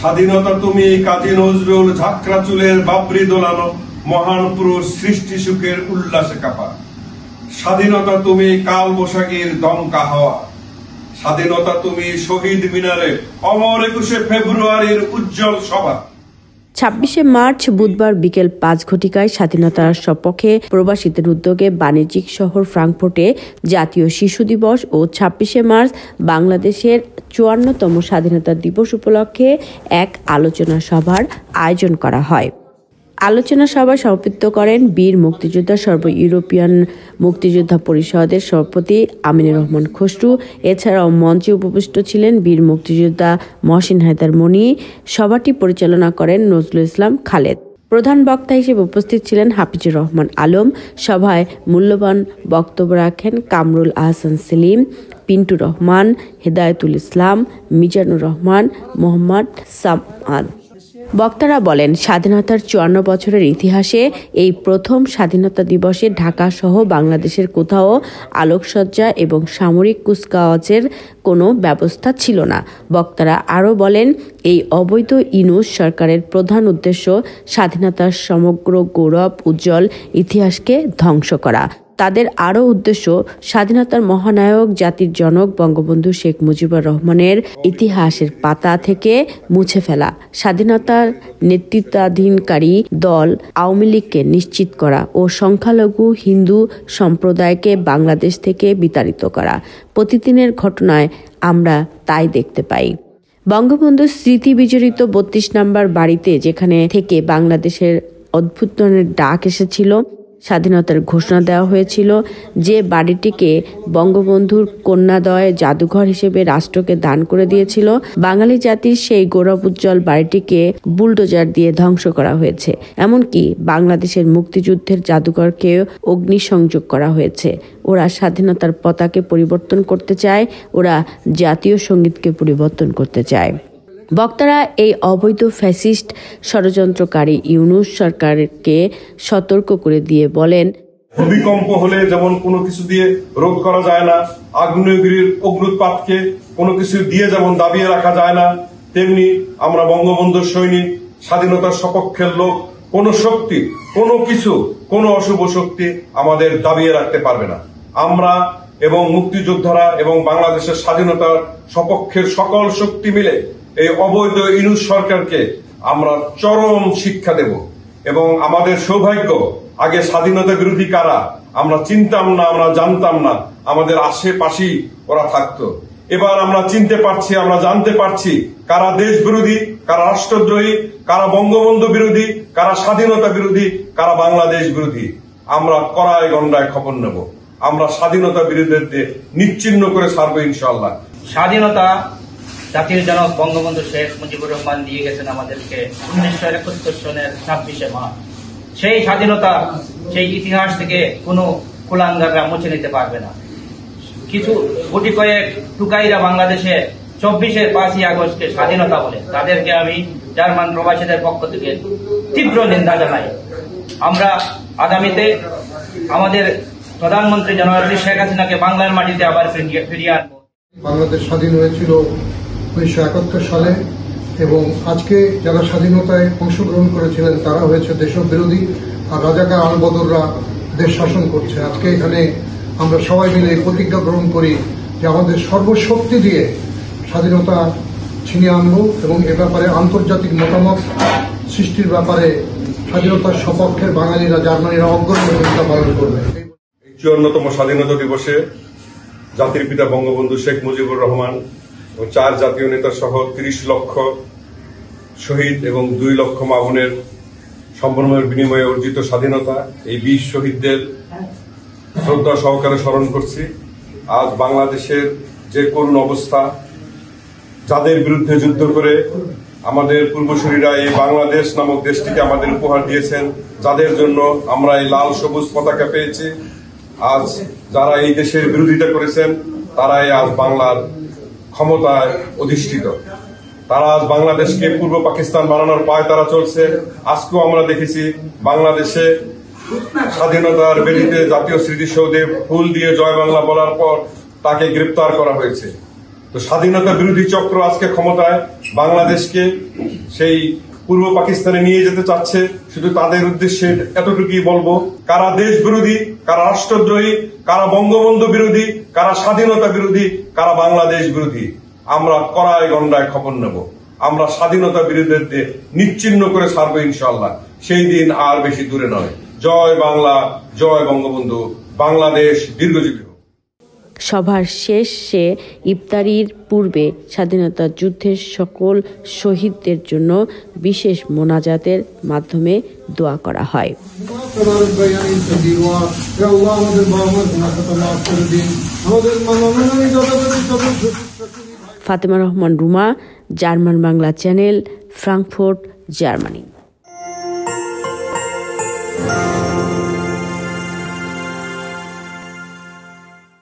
স্বাধীনতা তুমি কাজী নজরুল ঝাঁকড়া চুলের বাবরি দোলানো মহান পুরুষ সৃষ্টি সুখের উল্লাসে কাপা। স্বাধীনতা তুমি কাল বৈশাখীর দমকা হাওয়া। স্বাধীনতা তুমি শহীদ মিনারে অমর 21শে ফেব্রুয়ারির উজ্জ্বল সভা। ২৬শে মার্চ বুধবার বিকেল ৫ ঘটিকায় স্বাধীনতার সপক্ষে প্রবাসীদের উদ্যোগে বাণিজ্যিক শহর ফ্রাঙ্কফুর্টে জাতীয় শিশু দিবস ও ২৬শে মার্চ বাংলাদেশের ৫৪তম স্বাধীনতা দিবস উপলক্ষে এক আলোচনা সভার আয়োজন করা হয়। আলোচনা সভায় সভাপতিত্ব করেন বীর মুক্তিযোদ্ধা সর্ব ইউরোপিয়ান মুক্তিযোদ্ধা পরিষদের সভাপতি আমিনুর রহমান খসরু। এছাড়াও মঞ্চে উপবিষ্ট ছিলেন বীর মুক্তিযোদ্ধা মহসিন হায়দার মনি। সভাটি পরিচালনা করেন নজরুল ইসলাম খালেদ। প্রধান বক্তা হিসেবে উপস্থিত ছিলেন হাফিজুর রহমান আলম। সভায় মূল্যবান বক্তব্য রাখেন কামরুল আহসান সেলিম, পিন্টু রহমান, হেদায়েতুল ইসলাম, মিজানুর রহমান, মোহাম্মদ সামাদ। বক্তারা বলেন, স্বাধীনতার ৫৪ বছরের ইতিহাসে এই প্রথম স্বাধীনতা দিবসে ঢাকা সহ বাংলাদেশের কোথাও আলোকসজ্জা এবং সামরিক কুচকাওয়াজের কোনো ব্যবস্থা ছিল না। বক্তারা আরও বলেন, এই অবৈধ ইউনূস সরকারের প্রধান উদ্দেশ্য স্বাধীনতার সমগ্র গৌরব উজ্জ্বল ইতিহাসকে ধ্বংস করা। তাদের আরও উদ্দেশ্য স্বাধীনতার মহানায়ক জাতির জনক বঙ্গবন্ধু শেখ মুজিবুর রহমানের ইতিহাসের পাতা থেকে মুছে ফেলা, স্বাধীনতার নেতৃত্বাধীনকারী দল আওয়ামী লীগকে নিশ্চিত করা ও সংখ্যালঘু হিন্দু সম্প্রদায়কে বাংলাদেশ থেকে বিতাড়িত করা। প্রতিদিনের ঘটনায় আমরা তাই দেখতে পাই। বঙ্গবন্ধুর স্মৃতি বিজড়িত ৩২ নম্বর বাড়িতে, যেখানে থেকে বাংলাদেশের অভ্যুত্থানের ডাক এসেছিল, স্বাধীনতার ঘোষণা দেওয়া হয়েছিল, যে বাড়িটিকে বঙ্গবন্ধুর কন্যাদ্বয় জাদুঘর হিসেবে রাষ্ট্রকে দান করে দিয়েছিল, বাঙালি জাতির সেই গৌরবোজ্জ্বল বাড়িটিকে বুলডোজার দিয়ে ধ্বংস করা হয়েছে। এমনকি বাংলাদেশের মুক্তিযুদ্ধের জাদুঘরকে অগ্নিসংযোগ করা হয়েছে। ওরা স্বাধীনতার পতাকা পরিবর্তন করতে চায়, ওরা জাতীয় সঙ্গীতকে পরিবর্তন করতে চায়। বক্তারা এই অবৈধ ফ্যাসিস্ট ষড়যন্ত্রকারী ইউনূস সরকারকে সতর্ক করে দিয়ে বলেন, ভূমিকম্প হলে যেমন কোনো কিছু দিয়ে রোধ করা যায় না, আগ্নেয়গিরির অগ্নুৎপাতকে কোনো কিছু দিয়ে যেমন দাবিয়ে রাখা যায় না, তেমনি আমরা বঙ্গবন্ধুর সৈনিক, স্বাধীনতার সপক্ষের লোক, কোন শক্তি, কোনো কিছু, কোনো অশুভ শক্তি আমাদের দাবিয়ে রাখতে পারবে না। আমরা এবং মুক্তিযোদ্ধারা এবং বাংলাদেশের স্বাধীনতার সপক্ষের সকল শক্তি মিলে এই অবৈধ ইউনূস সরকারকে আমরা চরম শিক্ষা দেব। এবং আমাদের সৌভাগ্য, আগে স্বাধীনতা বিরোধী কারা আমরা চিনতাম না, আমরা জানতাম না, আমাদের আশেপাশেই ওরা থাকতো। এবার আমরা চিনতে পারছি, আমরা জানতে পারছি কারা দেশ বিরোধী, কারা রাষ্ট্রদ্রোহী, কারা বঙ্গবন্ধু বিরোধী, কারা স্বাধীনতা বিরোধী, কারা বাংলাদেশ বিরোধী। আমরা কড়ায় গন্ডায় খবর নেব। আমরা স্বাধীনতা বিরোধীদের নিশ্চিহ্ন করে ছাড়বো ইনশাআল্লাহ। স্বাধীনতা জাতির জনক বঙ্গবন্ধু শেখ মুজিবুর রহমান দিয়ে গেছেন আমাদেরকে ১৯৭১ সনের ২৬শে মার্চ। সেই স্বাধীনতা, সেই ইতিহাস থেকে কোনো কুলাঙ্গাররা মুছে নিতে পারবে না। কিছু গুটি কয়েক টুকাইরা বাংলাদেশে ২৪শে ৫ই আগস্টকে স্বাধীনতা বলে, তাদেরকে আমি জার্মান প্রবাসীদের পক্ষ থেকে তীব্র নিন্দা জানাই। আমরা আগামীতে আমাদের প্রধানমন্ত্রী জননেত্রী শেখ হাসিনাকে বাংলার মাটিতে আবার ফিরিয়ে আনবো। বাংলাদেশ স্বাধীন হয়েছিল ১৯৭১ সালে এবং আজকে যারা স্বাধীনতায় অংশগ্রহণ করেছিলেন তারা হয়েছে দেশবিরোধী, আর রাজাকার আলবদররা দেশ শাসন করছে। আজকে এখানে আমরা সবাই মিলে প্রতিজ্ঞা গ্রহণ করি যে আমাদের সর্বশক্তি দিয়ে স্বাধীনতা ছিনিয়ে আনবো এবং এ ব্যাপারে আন্তর্জাতিক মতামত সৃষ্টির ব্যাপারে স্বাধীনতার সপক্ষের বাঙালিরা, জার্মানিরা অগ্রণী ভূমিকা পালন করবে। ৫৪তম স্বাধীনতা দিবসে জাতির পিতা বঙ্গবন্ধু শেখ মুজিবুর রহমান ও ৪ জাতীয় নেতা সহ ৩০ লক্ষ শহীদ এবং ২ লক্ষ মা বোনের সম্ভ্রমের বিনিময়ে অর্জিত স্বাধীনতা, এই ২০ শহীদদের শ্রদ্ধা সহকারে স্মরণ করছি। আজ বাংলাদেশের যে করুণ অবস্থা, যাদের বিরুদ্ধে যুদ্ধ করে আমাদের পূর্বসূরীরা এই বাংলাদেশ নামক দেশটিকে আমাদের উপহার দিয়েছেন, যাদের জন্য আমরা এই লাল সবুজ পতাকা পেয়েছি, আজ যারা এই দেশের বিরোধিতা করেছেন তারাই আজ বাংলার ক্ষমতায় অধিষ্ঠিত। তারা আজ বাংলাদেশকে পূর্ব পাকিস্তান বানানোর পায় তারা চলছে। আজকেও আমরা দেখেছি বাংলাদেশে স্বাধীনতার বেদিতে জাতীয় স্মৃতিসৌধে ফুল দিয়ে জয় বাংলা বলার পর তাকে গ্রেপ্তার করা হয়েছে। তো স্বাধীনতা বিরোধী চক্র আজকে ক্ষমতায় বাংলাদেশকে সেই পূর্ব পাকিস্তানে নিয়ে যেতে চাচ্ছে। শুধু তাদের উদ্দেশ্যে এতটুকুই বলবো, কারা দেশ বিরোধী, কারা রাষ্ট্রদ্রোহী, কারা বঙ্গবন্ধু বিরোধী, কারা স্বাধীনতা বিরোধী, কারা বাংলাদেশ বিরোধী, আমরা কড়ায় গন্ডায় খবর নেব। আমরা স্বাধীনতা বিরোধীদের নিশ্চিহ্ন করে ছাড়বো ইনশাআল্লাহ। সেই দিন আর বেশি দূরে নয়। জয় বাংলা, জয় বঙ্গবন্ধু, বাংলাদেশ দীর্ঘজীবী হোক। সভার শেষে ইফতারির পূর্বে স্বাধীনতা যুদ্ধের সকল শহীদদের জন্য বিশেষ মোনাজাতের মাধ্যমে দোয়া করা হয়। Fatema Rahman Ruma, German Bangla channel, Frankfurt, Germany.